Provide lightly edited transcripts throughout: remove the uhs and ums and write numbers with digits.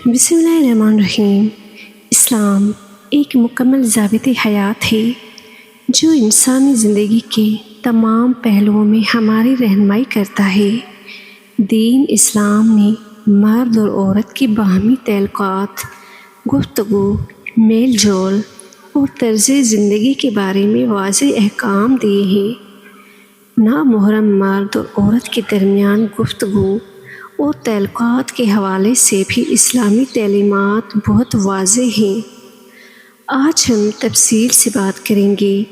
بسم اللہ الرحمن الرحیم۔ اسلام ایک مکمل ضابط حیات ہے جو انسانی زندگی کے تمام پہلوؤں میں ہماری رہنمائی کرتا ہے۔ دین اسلام نے مرد اور عورت کی باہمی تعلقات، گفتگو، میل جول اور طرز زندگی کے بارے میں واضح احکام دیے ہیں۔ نامحرم مرد اور عورت کے درمیان گفتگو اور تعلقات کے حوالے سے بھی اسلامی تعلیمات بہت واضح ہیں۔ آج ہم تفصیل سے بات کریں گے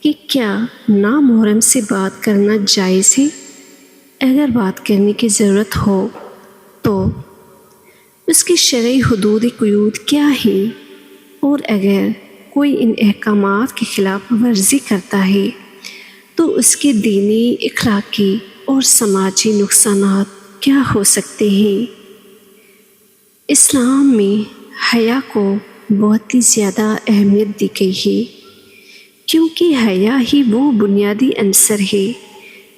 کہ کیا نامحرم سے بات کرنا جائز ہے؟ اگر بات کرنے کی ضرورت ہو تو اس کی شرعی حدود قیود کیا ہے، اور اگر کوئی ان احکامات کی خلاف ورزی کرتا ہے تو اس کے دینی، اخلاقی اور سماجی نقصانات کیا ہو سکتے ہیں۔ اسلام میں حیا کو بہت ہی زیادہ اہمیت دی گئی ہے، کیونکہ حیا ہی وہ بنیادی عنصر ہے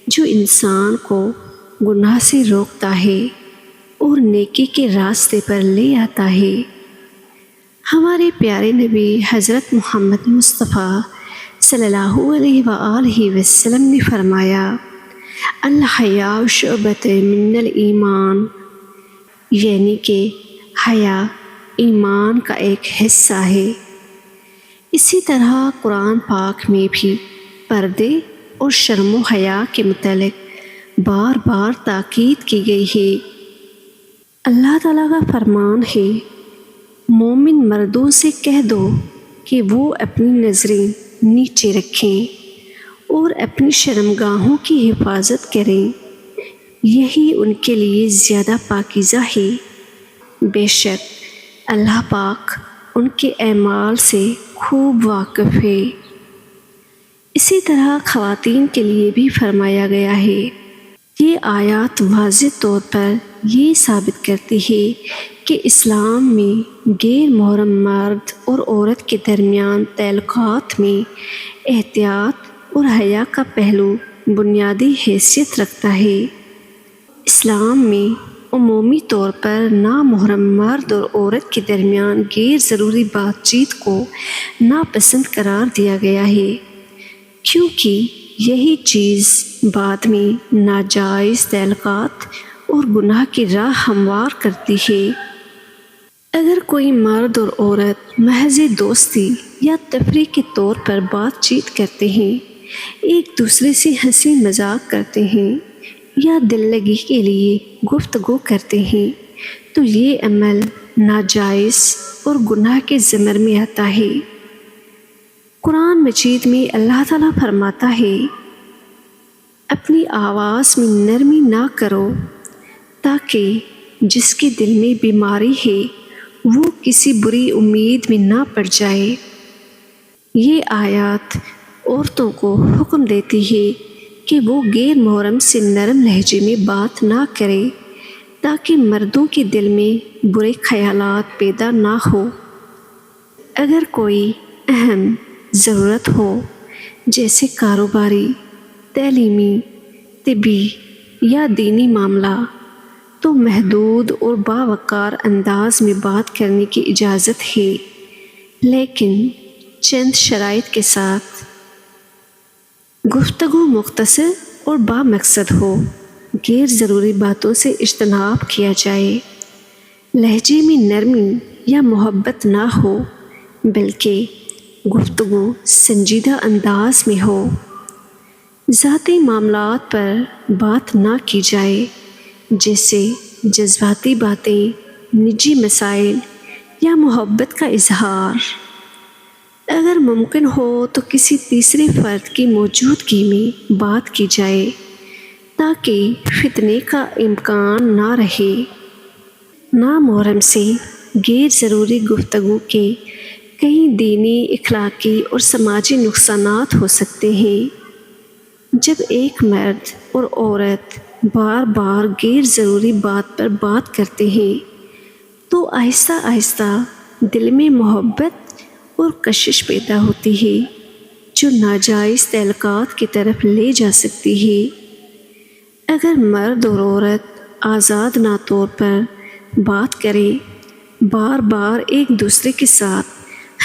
جو انسان کو گناہ سے روکتا ہے اور نیکی کے راستے پر لے آتا ہے۔ ہمارے پیارے نبی حضرت محمد مصطفیٰ صلی اللہ علیہ وآلہ وسلم نے فرمایا، الحیاء شعبۃ من الایمان، یعنی کہ حیا ایمان کا ایک حصہ ہے۔ اسی طرح قرآن پاک میں بھی پردے اور شرم و حیا کے متعلق بار بار تاکید کی گئی ہے۔ اللہ تعالیٰ کا فرمان ہے، مومن مردوں سے کہہ دو کہ وہ اپنی نظریں نیچے رکھیں اور اپنی شرمگاہوں کی حفاظت کریں، یہی ان کے لیے زیادہ پاکیزہ ہے۔ بے شک اللہ پاک ان کے اعمال سے خوب واقف ہے۔ اسی طرح خواتین کے لیے بھی فرمایا گیا ہے۔ یہ آیات واضح طور پر یہ ثابت کرتی ہے کہ اسلام میں غیر محرم مرد اور عورت کے درمیان تعلقات میں احتیاط اور حیا کا پہلو بنیادی حیثیت رکھتا ہے۔ اسلام میں عمومی طور پر نامحرم مرد اور عورت کے درمیان غیر ضروری بات چیت کو ناپسند قرار دیا گیا ہے، کیونکہ یہی چیز بعد میں ناجائز تعلقات اور گناہ کی راہ ہموار کرتی ہے۔ اگر کوئی مرد اور عورت محض دوستی یا تفریح کے طور پر بات چیت کرتے ہیں، ایک دوسرے سے ہنسی مذاق کرتے ہیں یا دل لگی کے لیے گفتگو کرتے ہیں تو یہ عمل ناجائز اور گناہ کے زمر میں آتا ہے۔ قرآن مجید میں اللہ تعالیٰ فرماتا ہے، اپنی آواز میں نرمی نہ کرو تاکہ جس کے دل میں بیماری ہے وہ کسی بری امید میں نہ پڑ جائے۔ یہ آیات عورتوں کو حکم دیتی ہے کہ وہ غیر محرم سے نرم لہجے میں بات نہ کرے تاکہ مردوں کے دل میں برے خیالات پیدا نہ ہو۔ اگر کوئی اہم ضرورت ہو جیسے کاروباری، تعلیمی، طبی یا دینی معاملہ، تو محدود اور باوقار انداز میں بات کرنے کی اجازت ہے، لیکن چند شرائط کے ساتھ۔ گفتگو مختصر اور بامقصد ہو، غیر ضروری باتوں سے اجتناب کیا جائے، لہجے میں نرمی یا محبت نہ ہو بلکہ گفتگو سنجیدہ انداز میں ہو، ذاتی معاملات پر بات نہ کی جائے جیسے جذباتی باتیں، نجی مسائل یا محبت کا اظہار۔ اگر ممکن ہو تو کسی تیسرے فرد کی موجودگی میں بات کی جائے تاکہ فتنے کا امکان نہ رہے۔ نامحرم سے غیر ضروری گفتگو کے کئی دینی، اخلاقی اور سماجی نقصانات ہو سکتے ہیں۔ جب ایک مرد اور عورت بار بار غیر ضروری بات پر بات کرتے ہیں تو آہستہ آہستہ دل میں محبت اور کشش پیدا ہوتی ہے جو ناجائز تعلقات کی طرف لے جا سکتی ہے۔ اگر مرد اور عورت آزادانہ طور پر بات کریں بار بار ایک دوسرے کے ساتھ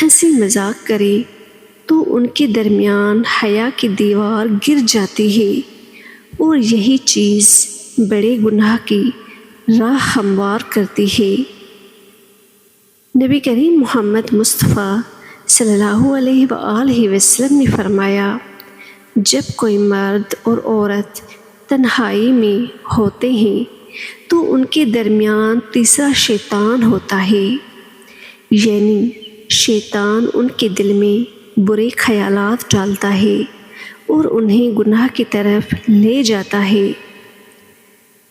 ہنسی مذاق کرے تو ان کے درمیان حیا کی دیوار گر جاتی ہے، اور یہی چیز بڑے گناہ کی راہ ہموار کرتی ہے۔ نبی کریم محمد مصطفیٰ صلی اللہ علیہ وآلہ وسلم نے فرمایا، جب کوئی مرد اور عورت تنہائی میں ہوتے ہیں تو ان کے درمیان تیسرا شیطان ہوتا ہے، یعنی شیطان ان کے دل میں برے خیالات ڈالتا ہے اور انہیں گناہ کی طرف لے جاتا ہے۔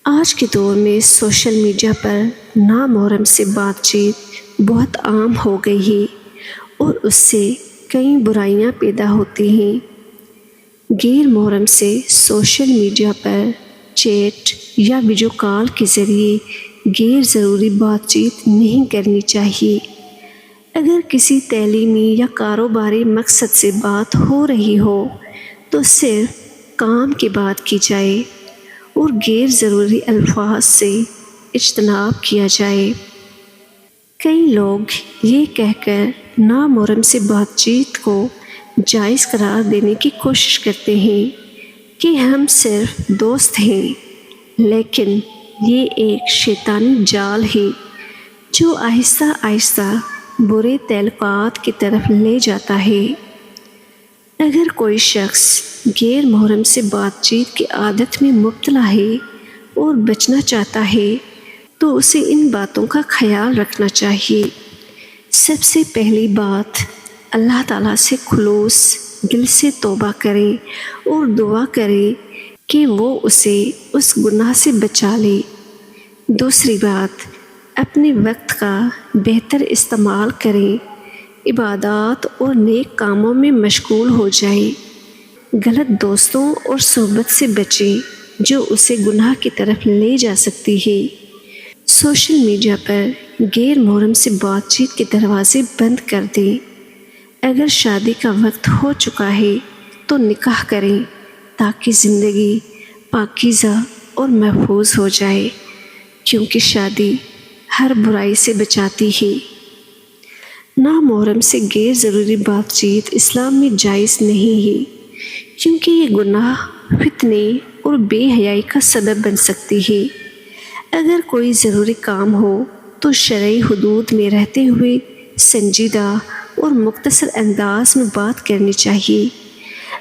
آج کے دور میں سوشل میڈیا پر نامحرم سے بات چیت بہت عام ہو گئی ہے اور اس سے کئی برائیاں پیدا ہوتی ہیں۔ غیر محرم سے سوشل میڈیا پر چیٹ یا ویڈیو کال کے ذریعے غیر ضروری بات چیت نہیں کرنی چاہیے۔ اگر کسی تعلیمی یا کاروباری مقصد سے بات ہو رہی ہو تو صرف کام کی بات کی جائے اور غیر ضروری الفاظ سے اجتناب کیا جائے۔ کئی لوگ یہ کہہ کر نامحرم سے بات چیت کو جائز قرار دینے کی کوشش کرتے ہیں کہ ہم صرف دوست ہیں، لیکن یہ ایک شیطانی جال ہے جو آہستہ آہستہ برے تعلقات کی طرف لے جاتا ہے۔ اگر کوئی شخص غیر محرم سے بات چیت کی عادت میں مبتلا ہے اور بچنا چاہتا ہے تو اسے ان باتوں کا خیال رکھنا چاہیے۔ سب سے پہلی بات، اللہ تعالیٰ سے خلوص دل سے توبہ کریں اور دعا کریں کہ وہ اسے اس گناہ سے بچا لے۔ دوسری بات، اپنے وقت کا بہتر استعمال کریں، عبادات اور نیک کاموں میں مشغول ہو جائیں، غلط دوستوں اور صحبت سے بچیں جو اسے گناہ کی طرف لے جا سکتی ہے۔ سوشل میڈیا پر غیر محرم سے بات چیت کے دروازے بند کر دیں۔ اگر شادی کا وقت ہو چکا ہے تو نکاح کریں تاکہ زندگی پاکیزہ اور محفوظ ہو جائے، کیونکہ شادی ہر برائی سے بچاتی ہے۔ نامحرم سے غیر ضروری بات چیت اسلام میں جائز نہیں ہے، کیونکہ یہ گناہ، فتنے اور بے حیائی کا سبب بن سکتی ہے۔ اگر کوئی ضروری کام ہو تو شرعی حدود میں رہتے ہوئے سنجیدہ اور مختصر انداز میں بات کرنی چاہیے۔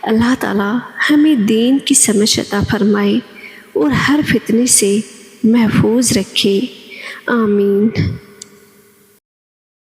اللہ تعالیٰ ہمیں دین کی سمجھ عطا فرمائے اور ہر فتنے سے محفوظ رکھے، آمین۔